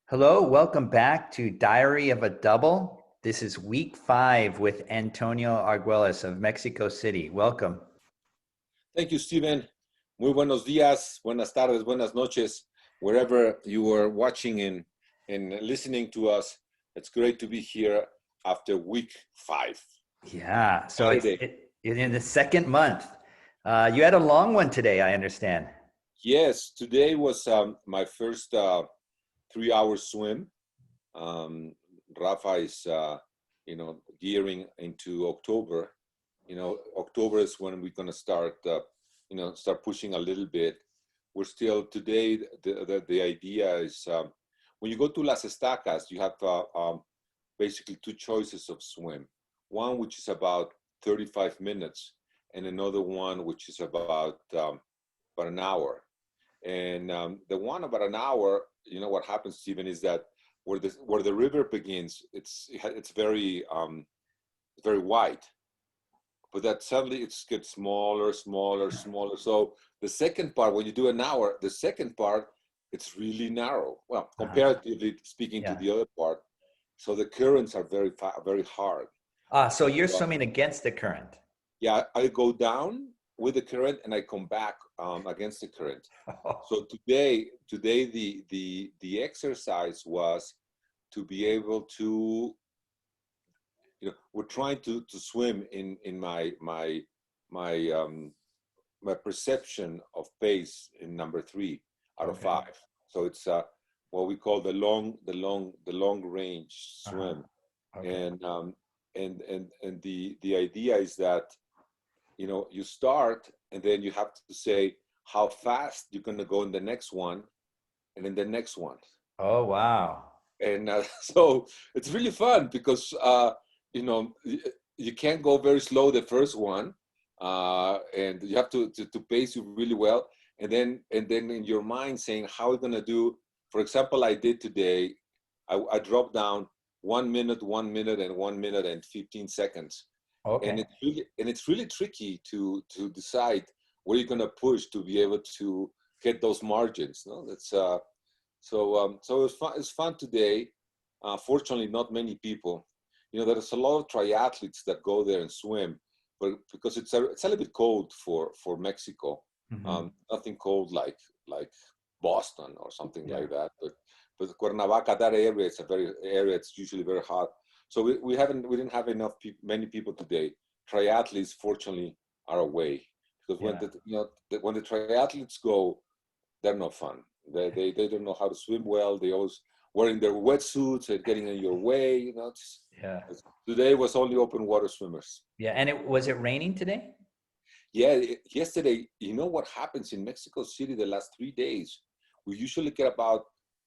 Hello, welcome back to Diary of a Double. This is week 5 with Antonio Argüelles of Mexico City. Welcome. Thank you, Steven. Muy buenos días, buenas tardes, buenas noches, wherever you are watching and listening to us. It's great to be here after week 5. Yeah, so it's in the second month. You had a long one today, I understand. Yes, today was my first 3-hour swim. Rafa is, gearing into October. October is when we're gonna start, start pushing a little bit. We're still today. The idea is when you go to Las Estacas, you have basically 2 choices of swim. One which is about 35 minutes, and another one which is about an hour. And the one about an hour, what happens, Stephen, is that where the river begins, it's very wide, but that suddenly it gets smaller. So the second part, when you do an hour, the second part, it's really narrow. Well, comparatively speaking to the other part. So the currents are very hard. So you're swimming against the current. Yeah, I go down with the current and I come back against the current. So today the exercise was to be able to, we're trying to swim in my perception of pace in number 3 out of 5. So it's what we call the long range swim. And the idea is that you start and then you have to say how fast you're going to go in the next one and in the next one. Oh, wow. And so it's really fun because you can't go very slow the first one, and you have to pace you really well, and then in your mind saying how are you going to do. For example, I did today, I dropped down 1 minute, 1 minute, and 1 minute and 15 seconds. Okay. And it's really tricky to decide where you're going to push to be able to get those margins. No, that's so it's fun. It's fun today. Fortunately, not many people. There's a lot of triathletes that go there and swim, but because it's a little bit cold for Mexico. Mm-hmm. Nothing cold like Boston or something like that. But Cuernavaca, that area, it's it's usually very hot. So we didn't have many people today. Triathletes, fortunately, are away because when the triathletes go, they're no fun. They don't know how to swim well. They always wearing their wetsuits and getting in your way. Today was only open water swimmers. Yeah, and was it raining today? Yeah, yesterday. You know what happens in Mexico City the last 3 days? We usually get about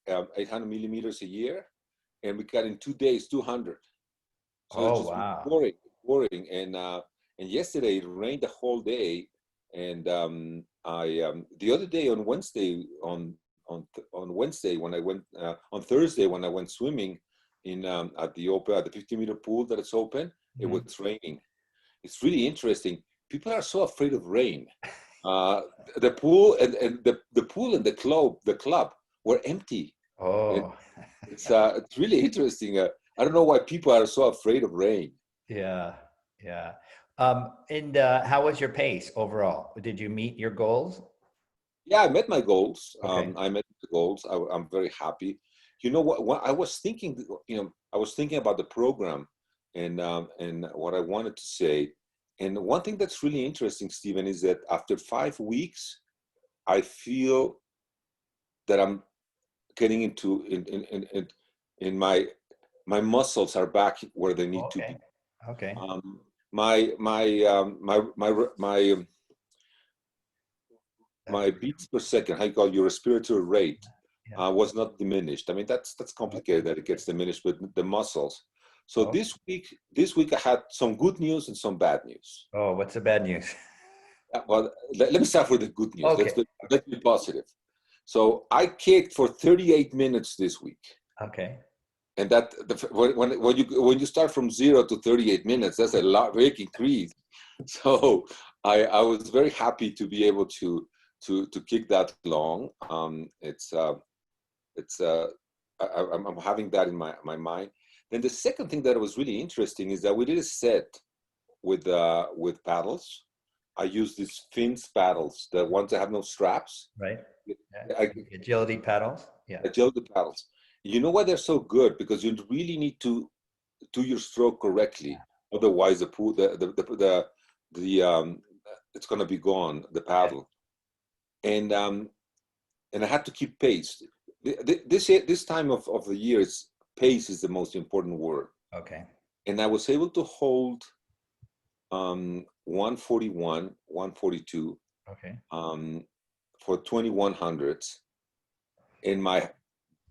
800 millimeters a year, and we got in 2 days 200. So it's just boring. And yesterday it rained the whole day. And the other day on Wednesday, on Wednesday when I went on Thursday when I went swimming in at the 50-meter pool that it's open, it was raining. It's really interesting. People are so afraid of rain. The pool and the pool and the club were empty. Oh, it's really interesting. I don't know why people are so afraid of rain. Yeah. And how was your pace overall? Did you meet your goals? Yeah, I met my goals. Okay. I met the goals. I'm very happy. You know what I was thinking? I was thinking about the program and what I wanted to say. And one thing that's really interesting, Stephen, is that after 5 weeks, I feel that I'm getting into in my muscles are back where they need to be. Okay. My beats per second, how you call your respiratory rate, was not diminished. I mean, that's complicated that it gets diminished with the muscles. So this week I had some good news and some bad news. Oh, what's the bad news? Well, let me start with the good news. Okay. Let's be positive. So I kicked for 38 minutes this week. Okay. And that when you start from 0 to 38 minutes, that's a big increase. So I was very happy to be able to kick that long. I'm having that in my mind. Then the second thing that was really interesting is that we did a set with paddles. I use these fins paddles, the ones that have no straps. Right. Yeah. I, Agility paddles. Yeah. Agility paddles. You know why they're so good? Because you really need to do your stroke correctly. Otherwise, the pool, the it's going to be gone. The paddle, and I had to keep pace. This time of the year, pace is the most important word. Okay. And I was able to hold 141, 142 Okay. for 2100s, and my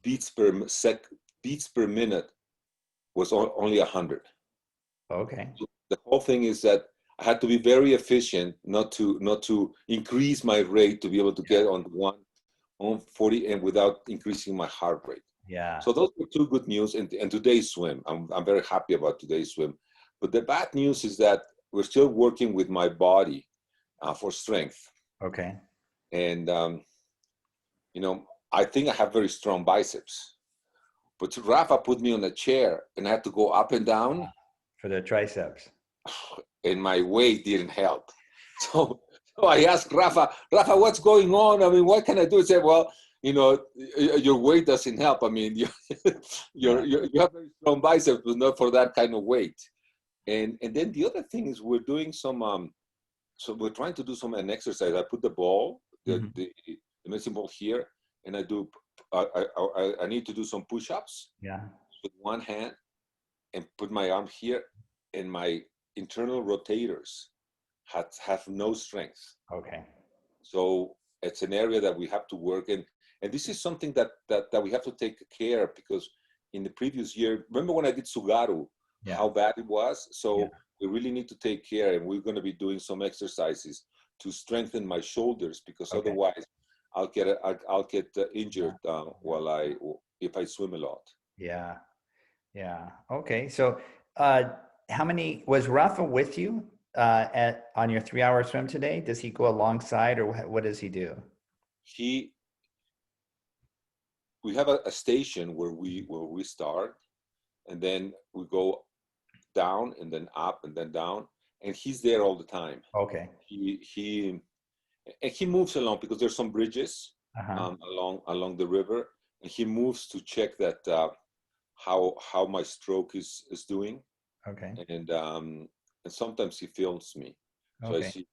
beats per minute was only 100. Okay. So the whole thing is that I had to be very efficient, not to increase my rate to be able to get on 140 and without increasing my heart rate. Yeah. So those were two good news. And today's swim, I'm very happy about today's swim. But the bad news is that we're still working with my body for strength. Okay. And I think I have very strong biceps. But Rafa put me on a chair and I had to go up and down. For the triceps. And my weight didn't help. So I asked Rafa, what's going on? I mean, what can I do? He said, well, your weight doesn't help. I mean, you have very strong biceps, but not for that kind of weight. And then the other thing is we're doing so we're trying to do an exercise. I put the ball, the medicine ball here, and I need to do some push-ups. Yeah. With one hand and put my arm here, and my internal rotators have no strength. Okay. So it's an area that we have to work in. And this is something that we have to take care of, because in the previous year, remember when I did Sugaru, how bad it was? So we really need to take care, and we're going to be doing some exercises to strengthen my shoulders, because otherwise I'll get injured if I swim a lot. Yeah. Yeah. Okay. So, how many was Rafa with you on your 3-hour swim today? Does he go alongside, or what does he do? We have a station where we start, and then we go down and then up and then down, and he's there all the time. Okay. He moves along because there's some bridges along the river, and he moves to check that how my stroke is doing. Okay. And sometimes he films me. So okay. I see.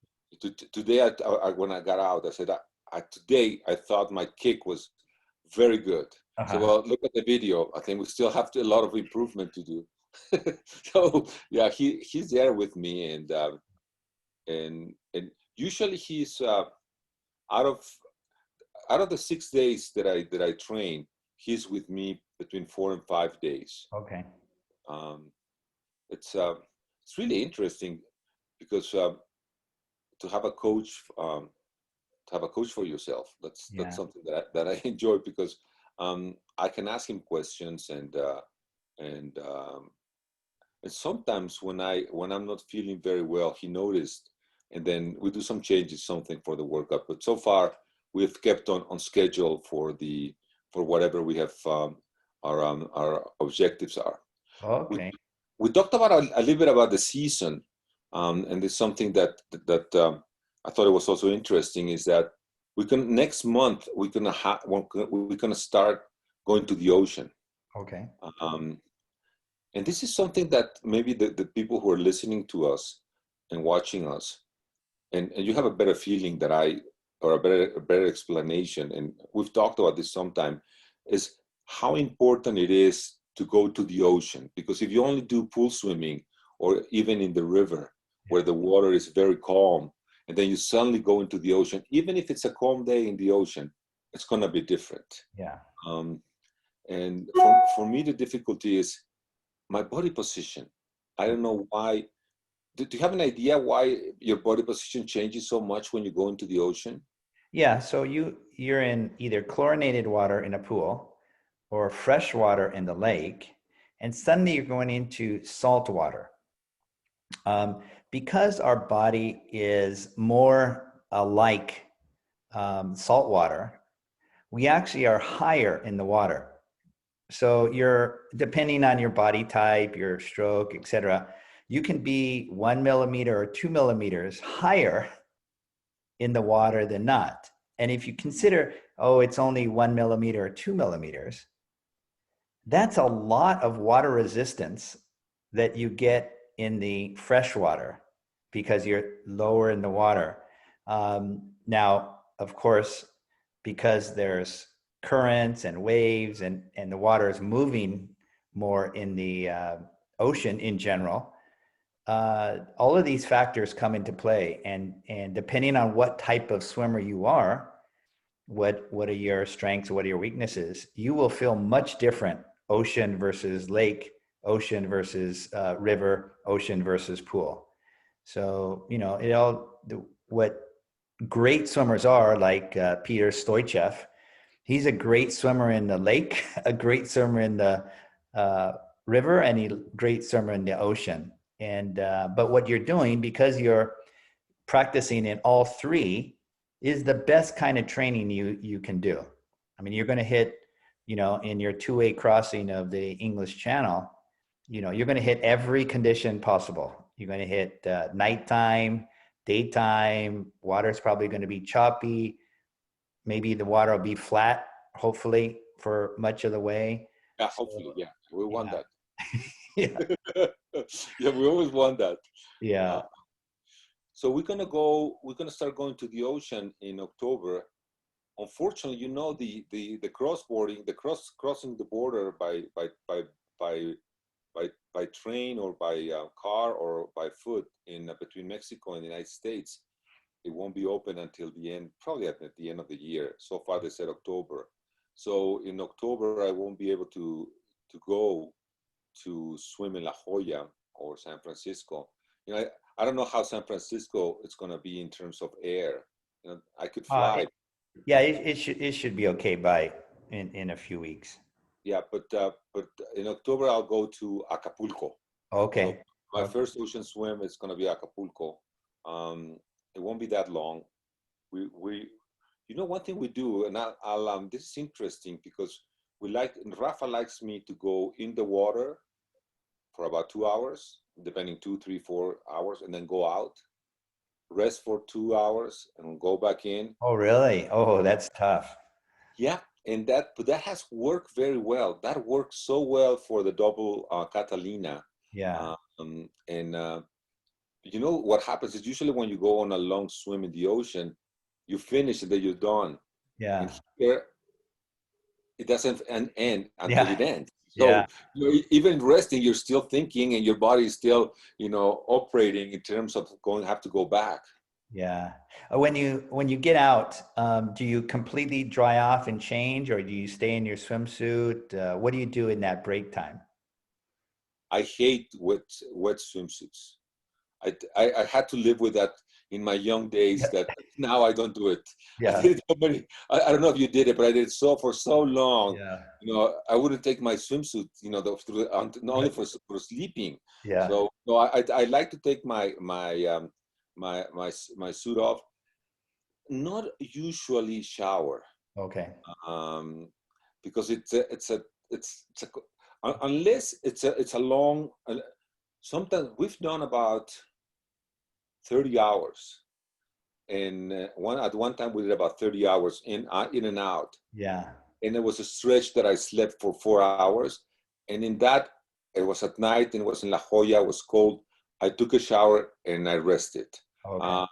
Today, when I got out, I said, today I thought my kick was very good. So, well, look at the video. I think we still have a lot of improvement to do. So yeah, he's there with me, and usually he's out of the 6 days that I train, he's with me between 4 and 5 days. Okay. It's really interesting, because to have a coach for yourself, that's something that I enjoy, because I can ask him questions, and sometimes when I'm not feeling very well, he noticed, and then we do some changes, something for the workout. But so far we've kept on schedule for whatever we have our objectives are. Okay. We talked about a little bit about the season, and there's something that I thought it was also interesting, is that next month we're gonna start going to the ocean. Okay. And this is something that maybe the people who are listening to us and watching us, and you have a better feeling or a better explanation, and we've talked about this sometime, is how important it is to go to the ocean. Because if you only do pool swimming, or even in the river where the water is very calm, and then you suddenly go into the ocean, even if it's a calm day in the ocean, it's going to be different. Yeah. And for me, the difficulty is my body position. I don't know why. Do you have an idea why your body position changes so much when you go into the ocean? Yeah. So you're in either chlorinated water in a pool or fresh water in the lake, and suddenly you're going into salt water. Because our body is more like salt water, we actually are higher in the water. So you're depending on your body type, your stroke, etc. You can be 1 millimeter or 2 millimeters higher in the water than not. And if you consider, oh, it's only 1 millimeter or 2 millimeters, that's a lot of water resistance that you get in the fresh water because you're lower in the water. Now, of course, because there's currents and waves and the water is moving more in the ocean in general, all of these factors come into play. And depending on what type of swimmer you are, what are your strengths, what are your weaknesses, you will feel much different ocean versus lake, ocean versus river, ocean versus pool. So, what great swimmers are, like Peter Stoichev, he's a great swimmer in the lake, a great swimmer in the uh, river, and a great swimmer in the ocean. And but what you're doing, because you're practicing in all three, is the best kind of training you can do. I mean, you're going to hit, in your two-way crossing of the English Channel, you're going to hit every condition possible. You're going to hit nighttime, daytime. Water's probably going to be choppy. Maybe the water will be flat, hopefully, for much of the way. Yeah, So, hopefully, yeah, we want yeah, that. yeah, Yeah, we always want that. yeah. Uh, so we're gonna start going to the ocean in October. Unfortunately, the crossboarding, crossing the border by by train or by car or by foot in between Mexico and the United States, it won't be open until the end, probably at the end of the year. So far, they said October. So in October, I won't be able to go to swim in La Jolla or San Francisco. I don't know how San Francisco is going to be in terms of air. I could Uh, fly. yeah, it should be okay by in a few weeks. Yeah, but in October I'll go to Acapulco. So Okay. my Okay. first ocean swim is going to be Acapulco. Um, it won't be that long. We one thing we do, and I'll this is interesting because Rafa likes me to go in the water for about 2 hours, depending 2, 3, 4 hours, and then go out, rest for 2 hours, and go back in. Oh, really? Oh, that's tough. Yeah, but that has worked very well. That worked so well for the double Catalina. Yeah. And what happens is usually when you go on a long swim in the ocean, you finish and then you're done. And Yeah. here, it doesn't end until Yeah. it ends. Yeah. So even resting, you're still thinking, and your body is still, operating in terms of have to go back. Yeah. When you get out, do you completely dry off and change, or do you stay in your swimsuit? What do you do in that break time? I hate wet swimsuits. I had to live with that in my young days. Yeah. That now I don't do it. I Yeah. did it so many. I don't know if you did it, but I did it for so long. Yeah. I wouldn't take my swimsuit. Not only for sleeping. Yeah. So I like to take my suit off. Not usually shower, Okay. um, because it's a unless it's a long. Sometimes we've done about 30 hours. And at one time we did about 30 hours in and out. Yeah. And it was a stretch that I slept for 4 hours. And in that, it was at night and it was in La Jolla, it was cold. I took a shower and I rested. Okay. Uh,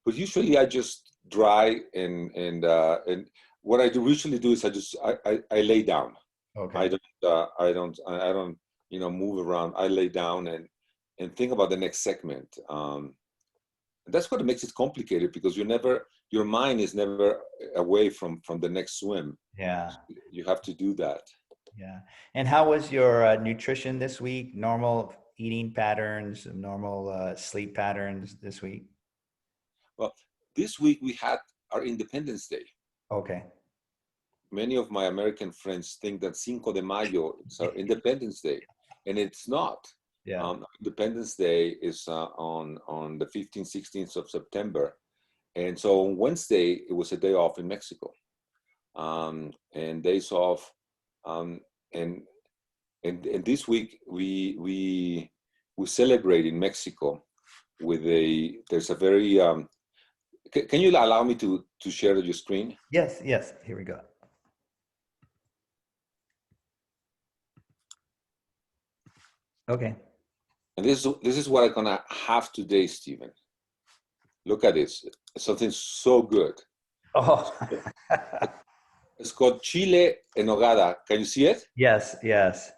but usually I just dry and what I usually do is I lay down. Okay. I don't move around. I lay down and think about the next segment. That's what makes it complicated because your mind is never away from the next swim. Yeah. You have to do that. Yeah. And how was your nutrition this week? Normal eating patterns, normal sleep patterns this week? Well, this week we had our Independence Day. Okay. Many of my American friends think that Cinco de Mayo is our Independence Day, and it's not. Yeah. Independence Day is on the 15th, 16th of September. And so on Wednesday, it was a day off in Mexico. And days off, and and this week we celebrate in Mexico with there's a very can you allow me to share your screen? Yes, yes. Here we go. Okay. And this is what I'm gonna have today, Stephen. Look at this. Something so good. Oh. It's called Chile and Ogada. Can you see it? Yes, yes.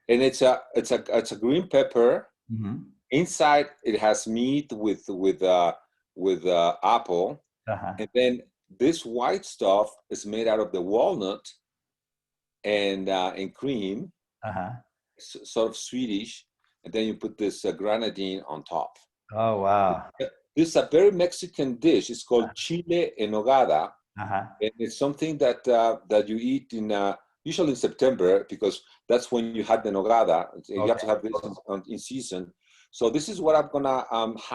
And it's a green pepper. Mm-hmm. Inside it has meat with apple, Uh-huh. and then this white stuff is made out of the walnut and cream, Uh-huh. sort of Swedish, and then you put this grenadine on top. Oh, wow. This is a very Mexican dish. It's called chile en nogada, Uh-huh. and it's something that that you eat in usually in September, because that's when you had the nogada. You have to have this in season. So this is what I'm gonna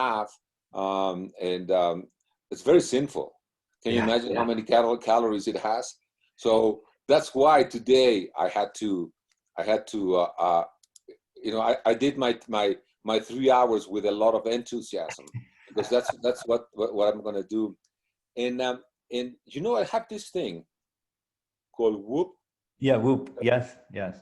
have, and it's very sinful. Can you imagine how many calories it has? So that's why today I had to you know, I did my 3 hours with a lot of enthusiasm, because that's what I'm gonna do. And you know, I have this thing called Whoop. Yeah, whoop. Yes, yes.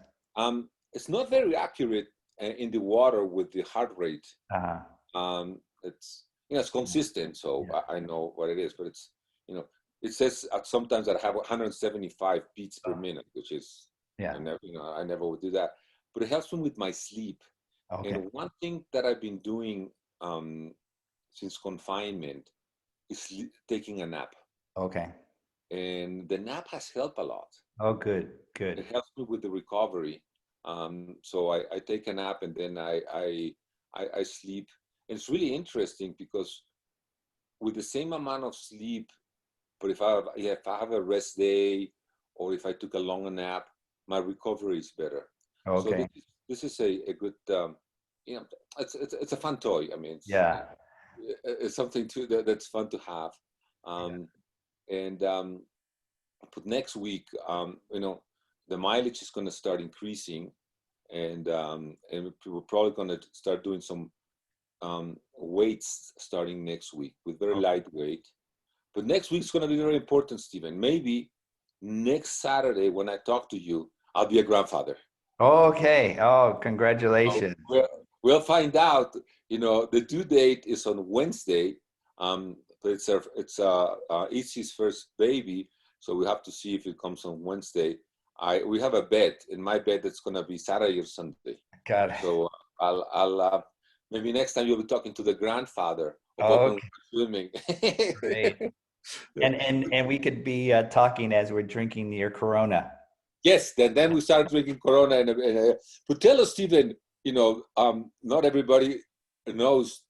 It's not very accurate in the water with the heart rate. Uh-huh. It's, you know, it's consistent, so I know what it is, but it's, you know, it says sometimes that I have 175 beats per minute, which is, I never would do that, but it helps me with my sleep. Okay. And one thing that I've been doing since confinement is taking a nap. Okay. And the nap has helped a lot. Oh, good, good. It helps me with the recovery. So I take a nap, and then I sleep. And it's really interesting because with the same amount of sleep, but if I have a rest day, or if I took a longer nap, my recovery is better. Okay. So this is a good, you know, it's a fun toy. I mean, it's something that's fun to have. And but next week, you know, the mileage is going to start increasing, and we're probably going to start doing some weights starting next week with very lightweight. But next week's going to be very important, Stephen. Maybe next Saturday when I talk to you, I'll be a grandfather. Okay. Oh, congratulations. We'll find out. You know, the due date is on Wednesday, but it's Itzy's first baby, so we have to see if it comes on Wednesday. We have a bet. In my bet, it's going to be Saturday or Sunday. Got it. So I'll maybe next time you'll be talking to the grandfather of swimming. Great. And we could be talking as we're drinking your Corona. Yes, then we start drinking Corona. But tell us, Stephen, you know, not everybody knows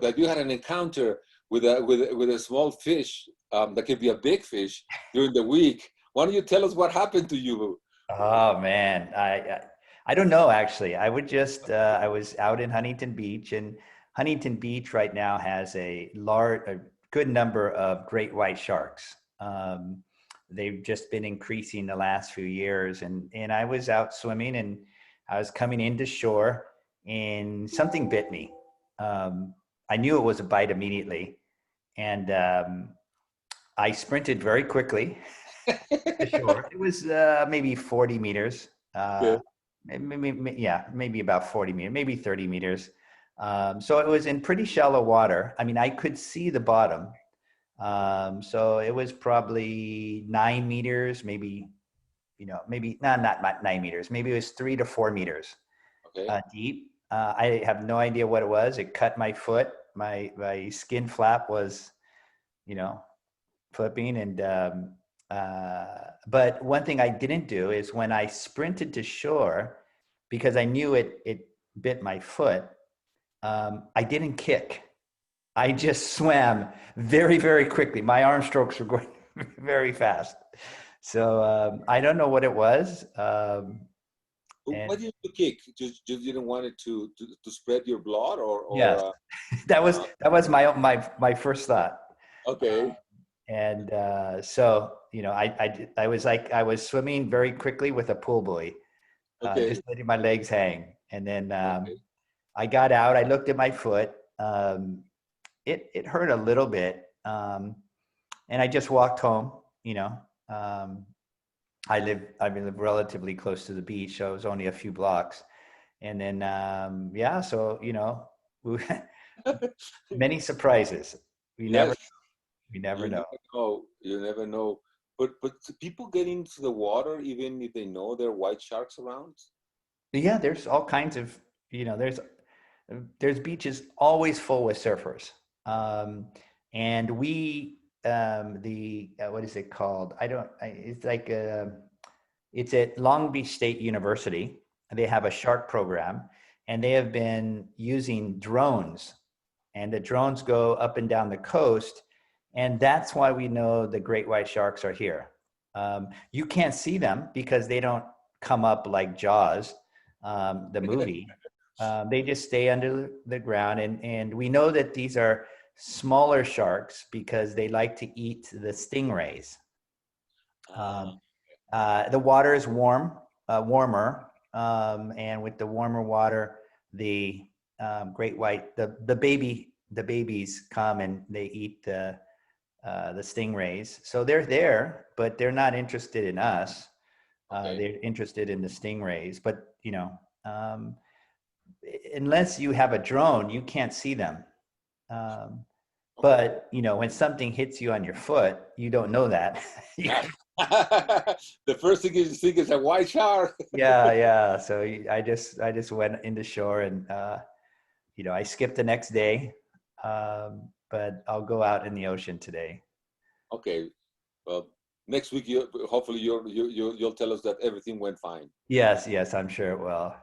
that you had an encounter with a small fish that can be a big fish during the week. Why don't you tell us what happened to you? Oh man, I don't know actually. I was out in Huntington Beach, and Huntington Beach right now has a good number of great white sharks. They've just been increasing the last few years, and I was out swimming, and I was coming into shore, and something bit me. I knew it was a bite immediately, and I sprinted very quickly to shore. It was maybe 40 meters. Maybe about 40 meters, maybe 30 meters. So it was in pretty shallow water. I mean, I could see the bottom. So it was probably 9 meters, maybe, you know, maybe not 9 meters. Maybe it was 3 to 4 meters deep. I have no idea what it was. It cut my foot. My skin flap was, you know, flipping. And but one thing I didn't do is when I sprinted to shore, because I knew it bit my foot, I didn't kick. I just swam very, very quickly. My arm strokes were going very fast. So I don't know what it was. Why did you kick? Just didn't want it to spread your blood, or yes, that was my first thought. Okay. And so, you know, I was like, I was swimming very quickly with a pool buoy, Okay. just letting my legs hang. And then Okay. I got out, I looked at my foot. It hurt a little bit. And I just walked home, you know. Um, I live relatively close to the beach, so it was only a few blocks. And then, yeah, so, you know, many surprises. We never, Yes, we never you know. never know. You never know. But people get into the water even if they know there are white sharks around. But yeah, there's all kinds of, you know, there's beaches always full with surfers. Um, and what is it called? It's like, it's at Long Beach State University. They have a shark program, and they have been using drones, and the drones go up and down the coast. And that's why we know the great white sharks are here. You can't see them because they don't come up like Jaws, the movie. They just stay under the ground. And we know that these are smaller sharks because they like to eat the stingrays. Ah, Um, the water is warmer, and with the warmer water, the great white, the babies come and they eat the stingrays. So they're there, but they're not interested in us. okay. They're interested in the stingrays. But you know, unless you have a drone, you can't see them. Um, Okay. but you know, when something hits you on your foot, you don't know that. The first thing you think is a white shark. Yeah, yeah. So I just went into shore, and you know, I skipped the next day, but I'll go out in the ocean today. Okay. Well, next week you hopefully you'll tell us that everything went fine. Yes, yes, I'm sure it will.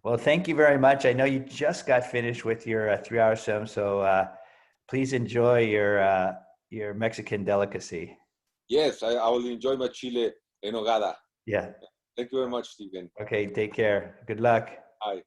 Well, thank you very much. I know you just got finished with your 3 hour swim, so please enjoy your Mexican delicacy. Yes, I will enjoy my Chile en Ogada. Yeah. Thank you very much, Stephen. Okay. Take care. Good luck. Bye.